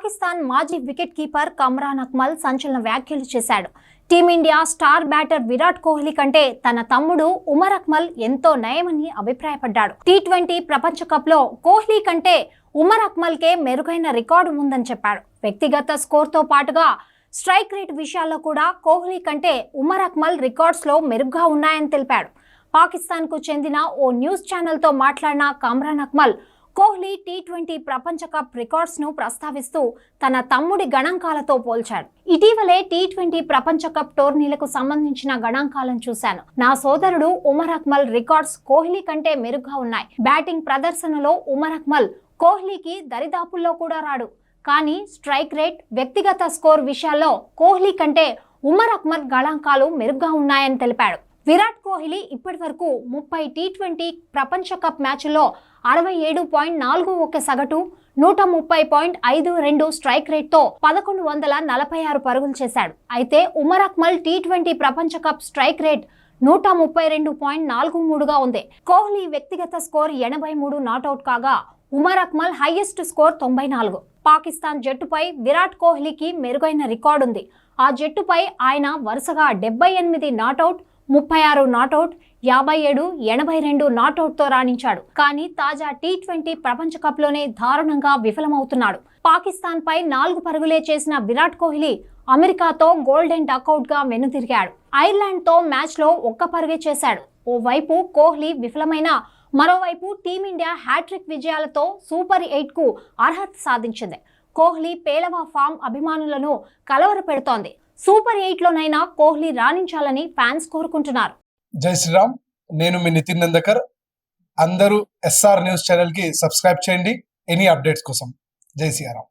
పాకిస్తాన్ మాజీ wicket keeper Kamran Akmal సంచలన వ్యాఖ్యలు చేశాడు. Team India star batter Virat Kohli కంటే తన తమ్ముడు ఉమర్ అక్మల్ ఎంతో నయమని అభిప్రాయపడ్డాడు. టీ20 ప్రపంచ కప్ లో కోహ్లీ కంటే ఉమర్ అక్మల్ కే మెరుగైన రికార్డు ఉందని చెప్పాడు. వ్యక్తిగత స్కోర్తో పాటుగా స్ట్రైక్ రేట్ విషయాల్లో కూడా కోహ్లీ కంటే ఉమర్ అక్మల్ రికార్డ్స్ లో మెరుగ్గా ఉన్నాయని తెలిపాడు. పాకిస్తాన్ కు చెందిన ఓ న్యూస్ ఛానల్ తో మాట్లాడిన కమ్రాన్ అక్మల్ కోహ్లీ టీ20 ప్రపంచ కప్ రికార్డ్స్ ను ప్రస్తావిస్తూ తన తమ్ముడి గణాంకాలతో పోల్చాడు. ఇటీవలే టీ20 ప్రపంచ కప్ టోర్నీలకు సంబంధించిన గణాంకాలను చూశాను. నా సోదరుడు ఉమర్ అక్మల్ రికార్డ్స్ కోహ్లీ కంటే మెరుగ్గా ఉన్నాయి. బ్యాటింగ్ ప్రదర్శనలో ఉమర్ అక్మల్ కోహ్లీకి దరిదాపుల్లో కూడా రాడు. కానీ స్ట్రైక్ రేట్, వ్యక్తిగత స్కోర్ విషయాల్లో కోహ్లీ కంటే ఉమర్ అక్మల్ గణాంకాలు మెరుగ్గా ఉన్నాయని తెలిపాడు. విరాట్ కోహ్లీ ఇప్పటి వరకు 30 టీ20 ప్రపంచ కప్ మ్యాచ్ల్లో 67.41 సగటు, 130.52 స్ట్రైక్ రేట్తో 1146 పరుగులు చేశాడు. అయితే ఉమర్ అక్మల్ టీ20 ప్రపంచ కప్ స్ట్రైక్ రేట్ 132.43గా ఉంది. కోహ్లీ వ్యక్తిగత స్కోర్ 83 నాట్అవుట్ కాగా ఉమర్ అక్మల్ హైయెస్ట్ స్కోర్ 94. పాకిస్తాన్ జట్టుపై విరాట్ కోహ్లీకి మెరుగైన రికార్డుంది. ఆ జట్టుపై ఆయన వరుసగా 78 నాట్అవుట్, 36 నాట్అవుట్, 57, 82 నాట్అవుట్తో రాణించాడు. కానీ తాజా టీ20 ప్రపంచ కప్లోనే దారుణంగా విఫలమవుతున్నాడు. పాకిస్తాన్ పై 4 పరుగులే చేసిన విరాట్ కోహ్లీ అమెరికాతో గోల్డెన్ డకౌట్గా వెనుతిరిగాడు. ఐర్లాండ్తో మ్యాచ్లో 1 పరుగే చేశాడు. ఓవైపు కోహ్లీ విఫలమైన, మరోవైపు టీమిండియా హ్యాట్రిక్ విజయాలతో సూపర్ 8కు అర్హత సాధించింది. కోహ్లీ పేలవ ఫామ్ అభిమానులను కలవరపెడుతోంది. సూపర్ 8లోనైనా కోహ్లీ రాణించాలని ఫ్యాన్స్ కోరుకుంటున్నారు. జై శ్రీరామ్. నేను మీ నితిన్ నందకర్. అందరూ SR న్యూస్ ఛానల్ కి సబ్స్క్రైబ్ చేయండి ఎనీ అప్డేట్స్ కోసం. జై శ్రీరామ్.